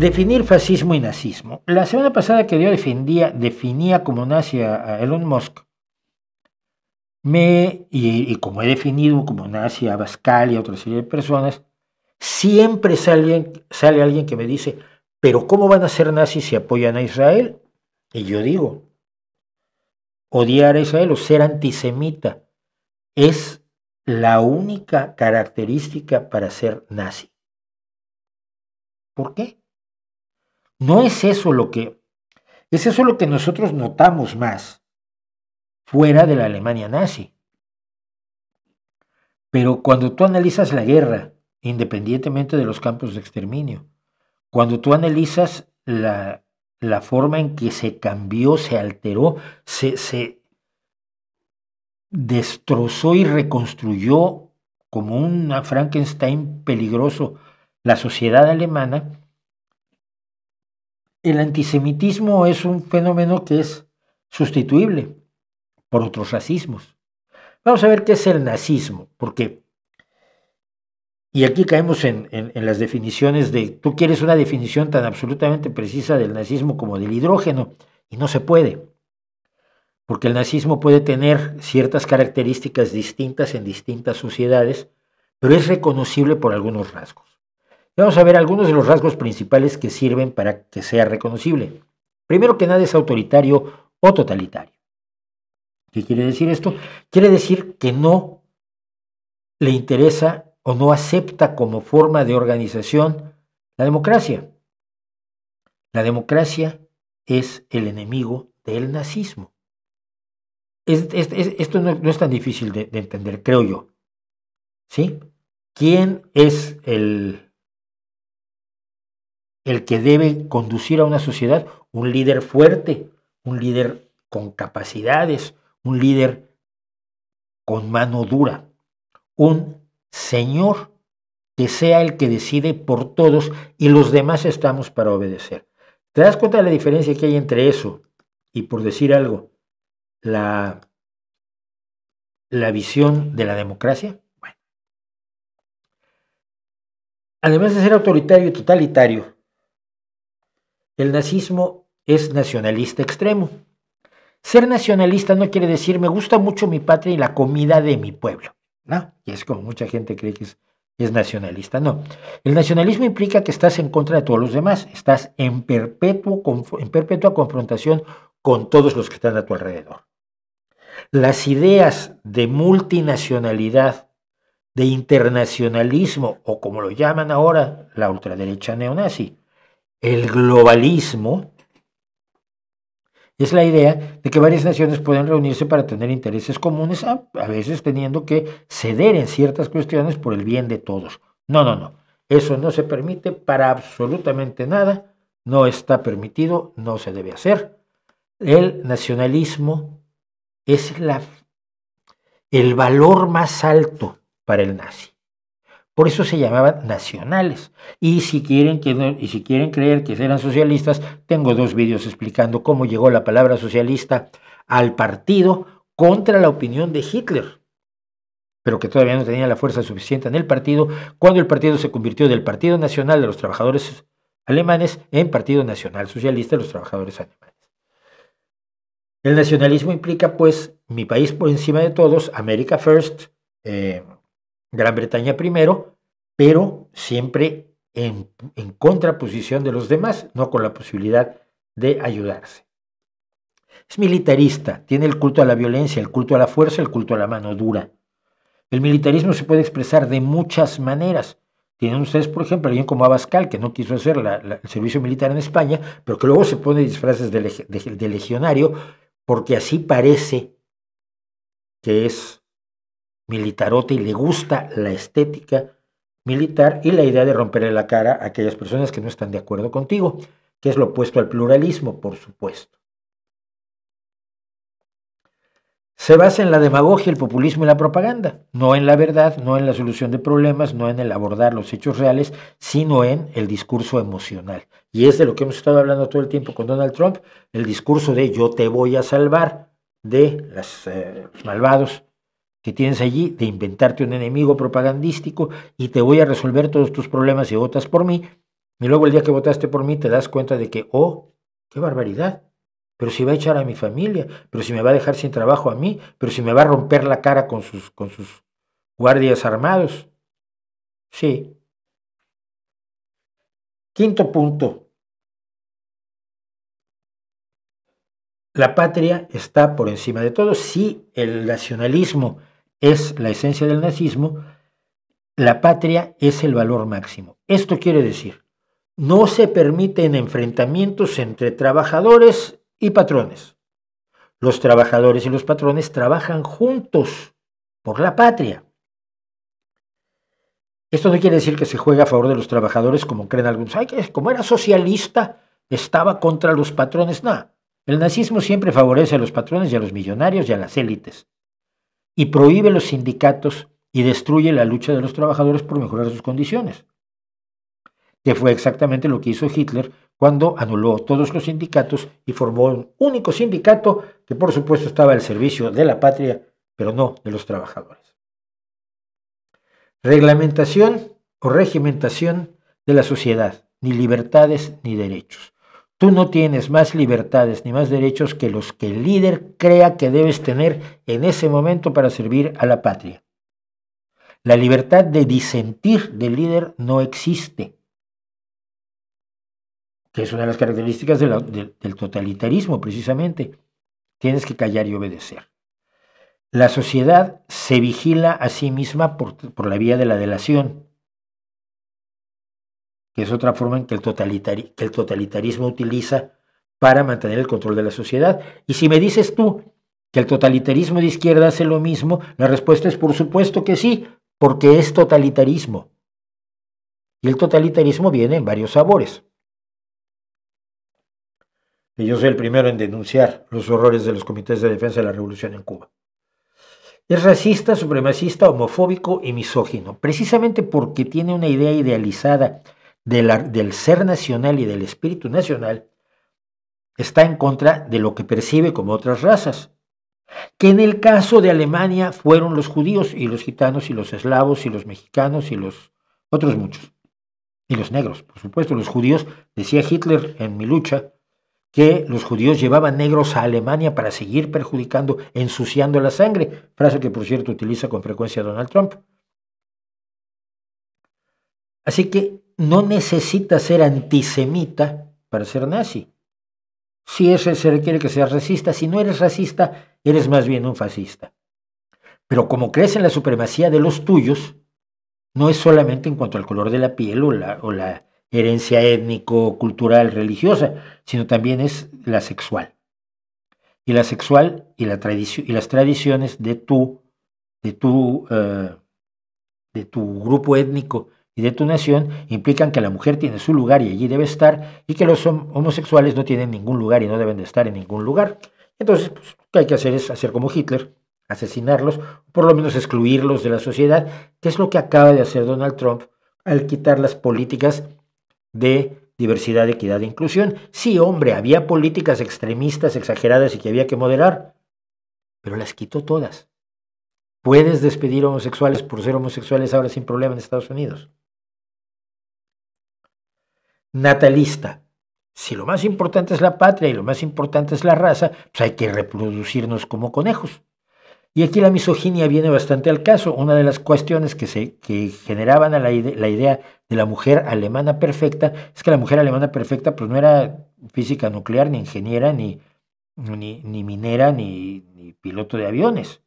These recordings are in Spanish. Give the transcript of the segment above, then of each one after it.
Definir fascismo y nazismo. La semana pasada que yo definía como nazi a Elon Musk, y como he definido como nazi a Abascal y a otra serie de personas, siempre sale alguien que me dice, pero ¿cómo van a ser nazis si apoyan a Israel? Y yo digo, odiar a Israel o ser antisemita es la única característica para ser nazi. ¿Por qué? No es eso lo que... Es eso lo que nosotros notamos más fuera de la Alemania nazi. Pero cuando tú analizas la guerra, independientemente de los campos de exterminio, cuando tú analizas la forma en que se cambió, se alteró, se destrozó y reconstruyó como un Frankenstein peligroso la sociedad alemana, el antisemitismo es un fenómeno que es sustituible por otros racismos. Vamos a ver qué es el nazismo, porque, y aquí caemos en las definiciones de, tú quieres una definición tan absolutamente precisa del nazismo como del hidrógeno, y no se puede, porque el nazismo puede tener ciertas características distintas en distintas sociedades, pero es reconocible por algunos rasgos. Vamos a ver algunos de los rasgos principales que sirven para que sea reconocible. Primero que nada es autoritario o totalitario. ¿Qué quiere decir esto? Quiere decir que no le interesa o no acepta como forma de organización la democracia. La democracia es el enemigo del nazismo. Esto no es tan difícil de entender, creo yo. ¿Sí? ¿Quién es el que debe conducir a una sociedad? Un líder fuerte, un líder con capacidades, un líder con mano dura, un señor que sea el que decide por todos y los demás estamos para obedecer. ¿Te das cuenta de la diferencia que hay entre eso y, por decir algo, la visión de la democracia? Bueno. Además de ser autoritario y totalitario, el nazismo es nacionalista extremo. Ser nacionalista no quiere decir me gusta mucho mi patria y la comida de mi pueblo, ¿no? Y es como mucha gente cree que es nacionalista. No, el nacionalismo implica que estás en contra de todos los demás, estás en perpetua confrontación con todos los que están a tu alrededor. Las ideas de multinacionalidad, de internacionalismo, o como lo llaman ahora la ultraderecha neonazi, el globalismo, es la idea de que varias naciones pueden reunirse para tener intereses comunes, a veces teniendo que ceder en ciertas cuestiones por el bien de todos. No. Eso no se permite para absolutamente nada, no está permitido, no se debe hacer. El nacionalismo es el valor más alto para el nazi. Por eso se llamaban nacionales. Y si quieren creer que eran socialistas, tengo 2 vídeos explicando cómo llegó la palabra socialista al partido contra la opinión de Hitler, pero que todavía no tenía la fuerza suficiente en el partido, cuando el partido se convirtió del Partido Nacional de los Trabajadores Alemanes en Partido Nacional Socialista de los Trabajadores Alemanes. El nacionalismo implica, pues, mi país por encima de todos, America First, Gran Bretaña primero, pero siempre en contraposición de los demás, no con la posibilidad de ayudarse. Es militarista, tiene el culto a la violencia, el culto a la fuerza, el culto a la mano dura. El militarismo se puede expresar de muchas maneras. Tienen ustedes, por ejemplo, alguien como Abascal, que no quiso hacer el servicio militar en España, pero que luego se pone disfraces de legionario, porque así parece que es militarote y le gusta la estética militar y la idea de romperle la cara a aquellas personas que no están de acuerdo contigo, que es lo opuesto al pluralismo, por supuesto. Se basa en la demagogia, el populismo y la propaganda, no en la verdad, no en la solución de problemas, no en el abordar los hechos reales, sino en el discurso emocional. Y es de lo que hemos estado hablando todo el tiempo con Donald Trump, el discurso de yo te voy a salvar de los malvados que tienes allí, de inventarte un enemigo propagandístico y te voy a resolver todos tus problemas si votas por mí, Y luego el día que votaste por mí te das cuenta de que, oh, qué barbaridad, pero si va a echar a mi familia, pero si me va a dejar sin trabajo a mí, pero si me va a romper la cara con sus guardias armados. Sí. Quinto punto. La patria está por encima de todo. Si el nacionalismo es la esencia del nazismo, la patria es el valor máximo. Esto quiere decir, no se permiten enfrentamientos entre trabajadores y patrones. Los trabajadores y los patrones trabajan juntos por la patria. Esto no quiere decir que se juegue a favor de los trabajadores como creen algunos. Ay, que como era socialista, estaba contra los patrones. No, el nazismo siempre favorece a los patrones y a los millonarios y a las élites. Y prohíbe los sindicatos y destruye la lucha de los trabajadores por mejorar sus condiciones. Que fue exactamente lo que hizo Hitler cuando anuló todos los sindicatos y formó un único sindicato que por supuesto estaba al servicio de la patria, pero no de los trabajadores. Reglamentación o regimentación de la sociedad, ni libertades ni derechos. Tú no tienes más libertades ni más derechos que los que el líder crea que debes tener en ese momento para servir a la patria. La libertad de disentir del líder no existe, que es una de las características del totalitarismo precisamente. Tienes que callar y obedecer. La sociedad se vigila a sí misma por la vía de la delación, que es otra forma en que el totalitarismo utiliza para mantener el control de la sociedad. Y si me dices tú que el totalitarismo de izquierda hace lo mismo, la respuesta es por supuesto que sí, porque es totalitarismo. Y el totalitarismo viene en varios sabores. Y yo soy el primero en denunciar los horrores de los comités de defensa de la revolución en Cuba. Es racista, supremacista, homofóbico y misógino, precisamente porque tiene una idea idealizada del ser nacional y del espíritu nacional. Está en contra de lo que percibe como otras razas, que en el caso de Alemania fueron los judíos y los gitanos y los eslavos y los mexicanos y los otros muchos, y los negros, por supuesto. Los judíos, decía Hitler en Mi lucha, que los judíos llevaban negros a Alemania para seguir perjudicando, ensuciando la sangre, frase que por cierto utiliza con frecuencia Donald Trump. Así que no necesitas ser antisemita para ser nazi. Si eso se requiere que seas racista, si no eres racista, eres más bien un fascista. Pero como crees en la supremacía de los tuyos, no es solamente en cuanto al color de la piel o la herencia étnico, cultural, religiosa, sino también es la sexual. Y la sexual y las tradiciones de tu grupo étnico y de tu nación implican que la mujer tiene su lugar y allí debe estar, y que los homosexuales no tienen ningún lugar y no deben de estar en ningún lugar. Entonces, pues, lo que hay que hacer es hacer como Hitler, asesinarlos, o por lo menos excluirlos de la sociedad, que es lo que acaba de hacer Donald Trump al quitar las políticas de diversidad, equidad e inclusión. Sí, hombre, había políticas extremistas, exageradas y que había que moderar, pero las quitó todas. Puedes despedir homosexuales por ser homosexuales ahora sin problema en Estados Unidos. Natalista. Si lo más importante es la patria y lo más importante es la raza, pues hay que reproducirnos como conejos. Y aquí la misoginia viene bastante al caso. Una de las cuestiones que generaban a la idea de la mujer alemana perfecta es que la mujer alemana perfecta pues no era física nuclear, ni ingeniera, ni minera, ni piloto de aviones.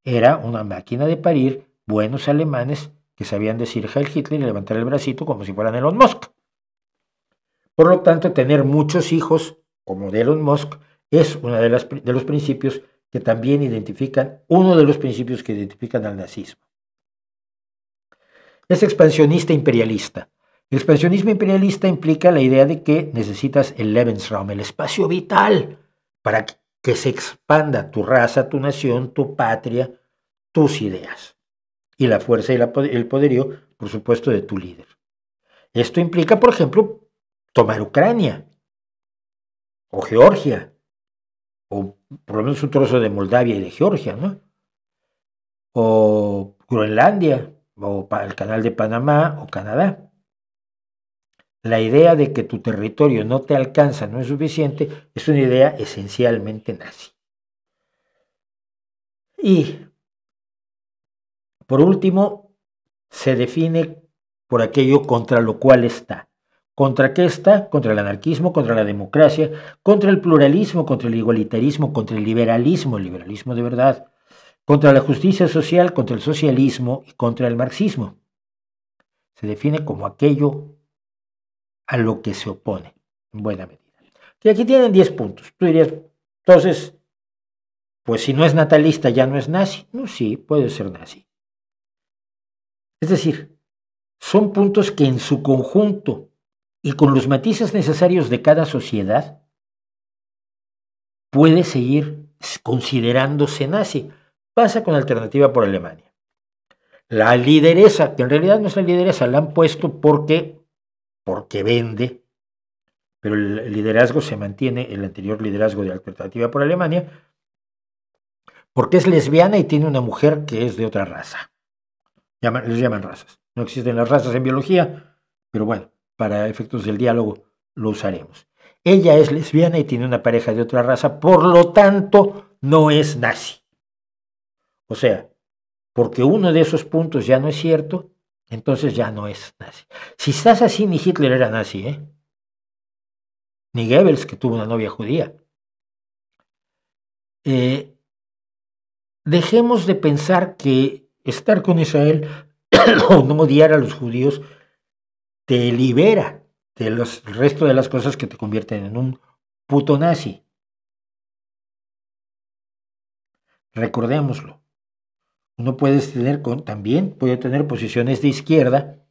Era una máquina de parir buenos alemanes que sabían decir Heil Hitler y levantar el bracito como si fueran Elon Musk. Por lo tanto, tener muchos hijos como de Elon Musk es uno de los principios que también identifican, uno de los principios que identifican al nazismo. Es expansionista imperialista. El expansionismo imperialista implica la idea de que necesitas el Lebensraum, el espacio vital, para que se expanda tu raza, tu nación, tu patria, tus ideas. Y la fuerza y el poderío, por supuesto, de tu líder. Esto implica, por ejemplo, tomar Ucrania, o Georgia, o por lo menos un trozo de Moldavia y de Georgia, ¿no? O Groenlandia, o el canal de Panamá, o Canadá. la idea de que tu territorio no te alcanza, no es suficiente, es una idea esencialmente nazi. Y, por último, se define por aquello contra lo cual está. ¿Contra qué está? Contra el anarquismo, contra la democracia, contra el pluralismo, contra el igualitarismo, contra el liberalismo de verdad, contra la justicia social, contra el socialismo y contra el marxismo. Se define como aquello a lo que se opone, en buena medida. Y aquí tienen 10 puntos. Tú dirías, entonces, pues si no es natalista ya no es nazi. No, sí, puede ser nazi. Es decir, son puntos que en su conjunto y con los matices necesarios de cada sociedad puede seguir considerándose nazi. Pasa con Alternativa por Alemania. La lideresa, que en realidad no es la lideresa, la han puesto porque vende, pero el liderazgo se mantiene, el anterior liderazgo de Alternativa por Alemania, porque es lesbiana y tiene una mujer que es de otra raza. Les llaman razas. No existen las razas en biología, pero bueno, para efectos del diálogo lo usaremos. Ella es lesbiana y tiene una pareja de otra raza, por lo tanto no es nazi. O sea, porque uno de esos puntos ya no es cierto, entonces ya no es nazi. Si estás así, ni Hitler era nazi, ¿eh? Ni Goebbels, que tuvo una novia judía. Dejemos de pensar que estar con Israel o no odiar a los judíos te libera del resto de las cosas que te convierten en un puto nazi. Recordémoslo. Uno también puede tener posiciones de izquierda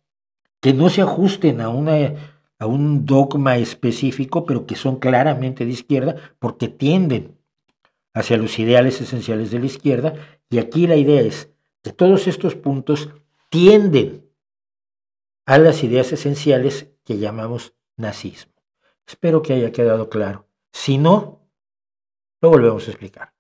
que no se ajusten a un dogma específico, pero que son claramente de izquierda porque tienden hacia los ideales esenciales de la izquierda. Y aquí la idea es que todos estos puntos tienden a las ideas esenciales que llamamos nazismo. Espero que haya quedado claro. Si no, lo volvemos a explicar.